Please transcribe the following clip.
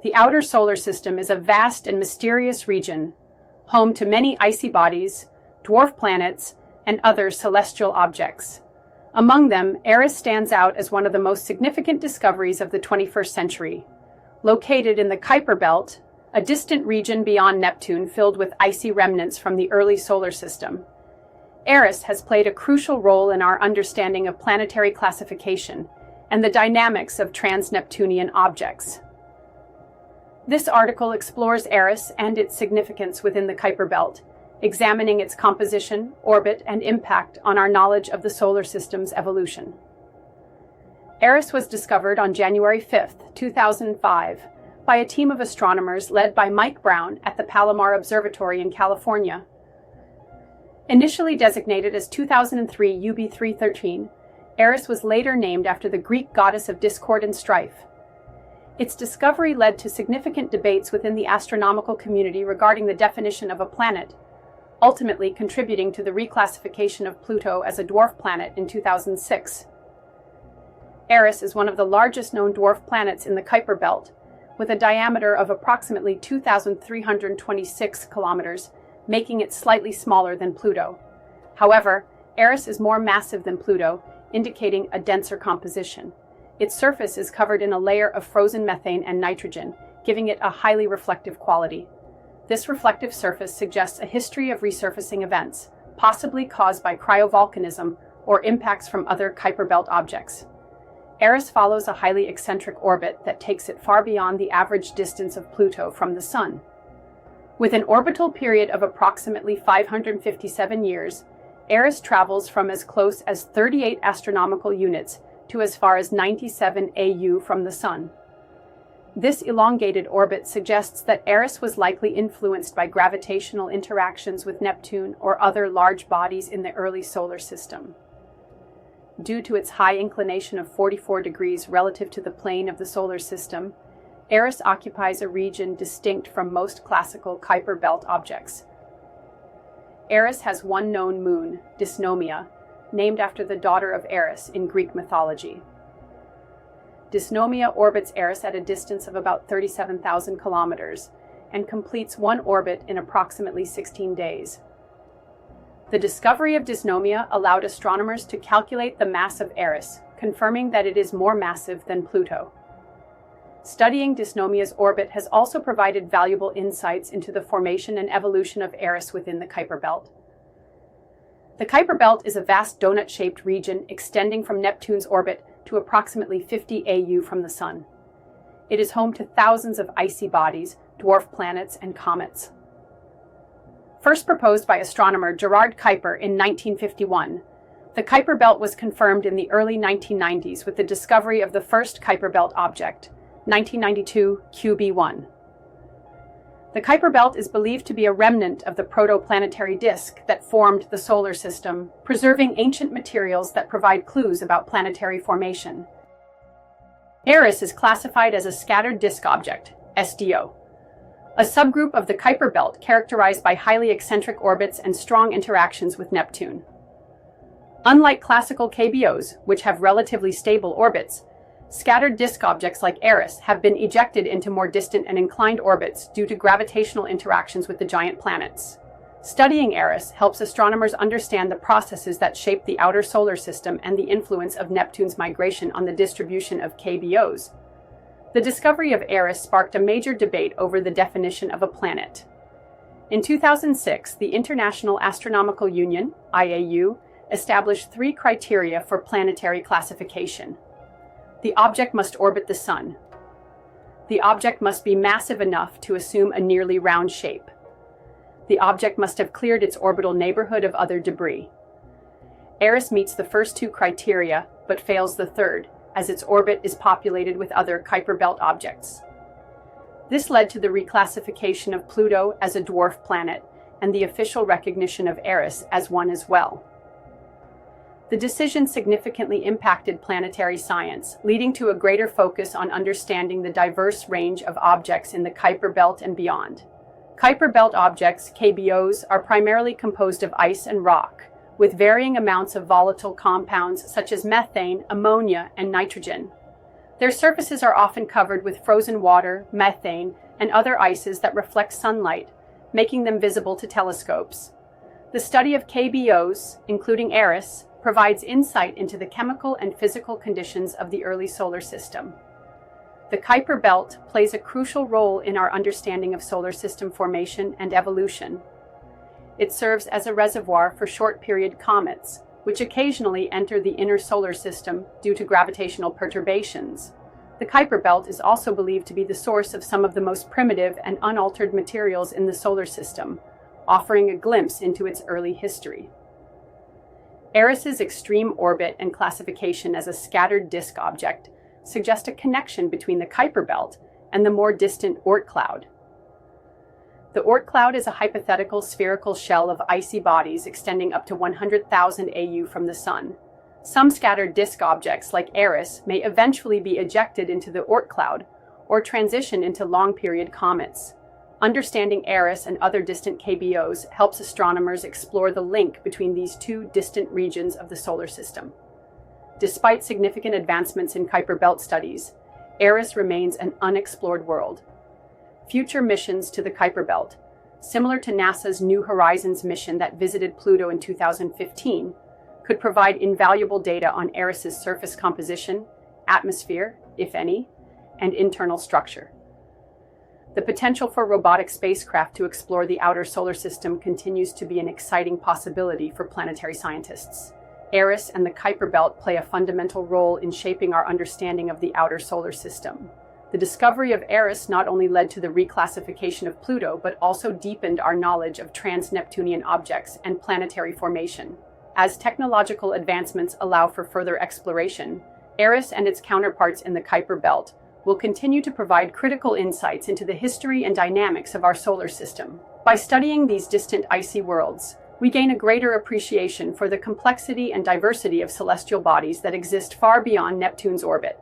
The outer solar system is a vast and mysterious region, home to many icy bodies, dwarf planets, and other celestial objects. Among them, Eris stands out as one of the most significant discoveries of the 21st century. Located in the Kuiper Belt, a distant region beyond Neptune filled with icy remnants from the early solar system, Eris has played a crucial role in our understanding of planetary classification and the dynamics of trans-Neptunian objects. This article explores Eris and its significance within the Kuiper Belt, examining its composition, orbit, and impact on our knowledge of the solar system's evolution. Eris was discovered on January 5, 2005, by a team of astronomers led by Mike Brown at the Palomar Observatory in California. Initially designated as 2003 UB313, Eris was later named after the Greek goddess of discord and strife. Its discovery led to significant debates within the astronomical community regarding the definition of a planet, ultimately contributing to the reclassification of Pluto as a dwarf planet in 2006. Eris is one of the largest known dwarf planets in the Kuiper Belt, with a diameter of approximately 2,326 kilometers, making it slightly smaller than Pluto. However, Eris is more massive than Pluto, indicating a denser composition. Its surface is covered in a layer of frozen methane and nitrogen, giving it a highly reflective quality. This reflective surface suggests a history of resurfacing events, possibly caused by cryovolcanism or impacts from other Kuiper Belt objects. Eris follows a highly eccentric orbit that takes it far beyond the average distance of Pluto from the Sun. With an orbital period of approximately 557 years, Eris travels from as close as 38 astronomical units to as far as 97 AU from the Sun. This elongated orbit suggests that Eris was likely influenced by gravitational interactions with Neptune or other large bodies in the early solar system. Due to its high inclination of 44 degrees relative to the plane of the solar system, Eris occupies a region distinct from most classical Kuiper Belt objects. Eris has one known moon, Dysnomia, named after the daughter of Eris in Greek mythology. Dysnomia orbits Eris at a distance of about 37,000 kilometers and completes one orbit in approximately 16 days. The discovery of Dysnomia allowed astronomers to calculate the mass of Eris, confirming that it is more massive than Pluto. Studying Dysnomia's orbit has also provided valuable insights into the formation and evolution of Eris within the Kuiper Belt. The Kuiper Belt is a vast donut-shaped region extending from Neptune's orbit to approximately 50 AU from the Sun. It is home to thousands of icy bodies, dwarf planets, and comets. First proposed by astronomer Gerard Kuiper in 1951, the Kuiper Belt was confirmed in the early 1990s with the discovery of the first Kuiper Belt object, 1992 QB1. The Kuiper Belt is believed to be a remnant of the protoplanetary disk that formed the solar system, preserving ancient materials that provide clues about planetary formation. Eris is classified as a scattered disk object, SDO, a subgroup of the Kuiper Belt characterized by highly eccentric orbits and strong interactions with Neptune. Unlike classical KBOs, which have relatively stable orbits, scattered disk objects like Eris have been ejected into more distant and inclined orbits due to gravitational interactions with the giant planets. Studying Eris helps astronomers understand the processes that shape the outer solar system and the influence of Neptune's migration on the distribution of KBOs. The discovery of Eris sparked a major debate over the definition of a planet. In 2006, the International Astronomical Union, IAU, established 3 criteria for planetary classification. The object must orbit the Sun. The object must be massive enough to assume a nearly round shape. The object must have cleared its orbital neighborhood of other debris. Eris meets the first 2 criteria, but fails the third, as its orbit is populated with other Kuiper Belt objects. This led to the reclassification of Pluto as a dwarf planet and the official recognition of Eris as one as well. The decision significantly impacted planetary science, leading to a greater focus on understanding the diverse range of objects in the Kuiper Belt and beyond. Kuiper Belt objects, KBOs, are primarily composed of ice and rock, with varying amounts of volatile compounds such as methane, ammonia, and nitrogen. Their surfaces are often covered with frozen water, methane, and other ices that reflect sunlight, making them visible to telescopes. The study of KBOs, including Eris, provides insight into the chemical and physical conditions of the early solar system. The Kuiper Belt plays a crucial role in our understanding of solar system formation and evolution. It serves as a reservoir for short-period comets, which occasionally enter the inner solar system due to gravitational perturbations. The Kuiper Belt is also believed to be the source of some of the most primitive and unaltered materials in the solar system, offering a glimpse into its early history. Eris's extreme orbit and classification as a scattered disk object suggest a connection between the Kuiper Belt and the more distant Oort cloud. The Oort cloud is a hypothetical spherical shell of icy bodies extending up to 100,000 AU from the Sun. Some scattered disk objects, like Eris, may eventually be ejected into the Oort cloud or transition into long-period comets. Understanding Eris and other distant KBOs helps astronomers explore the link between these two distant regions of the solar system. Despite significant advancements in Kuiper Belt studies, Eris remains an unexplored world. Future missions to the Kuiper Belt, similar to NASA's New Horizons mission that visited Pluto in 2015, could provide invaluable data on Eris's surface composition, atmosphere, if any, and internal structure. The potential for robotic spacecraft to explore the outer solar system continues to be an exciting possibility for planetary scientists. Eris and the Kuiper Belt play a fundamental role in shaping our understanding of the outer solar system. The discovery of Eris not only led to the reclassification of Pluto, but also deepened our knowledge of trans-Neptunian objects and planetary formation. As technological advancements allow for further exploration, Eris and its counterparts in the Kuiper Belt will continue to provide critical insights into the history and dynamics of our solar system. By studying these distant icy worlds, we gain a greater appreciation for the complexity and diversity of celestial bodies that exist far beyond Neptune's orbit.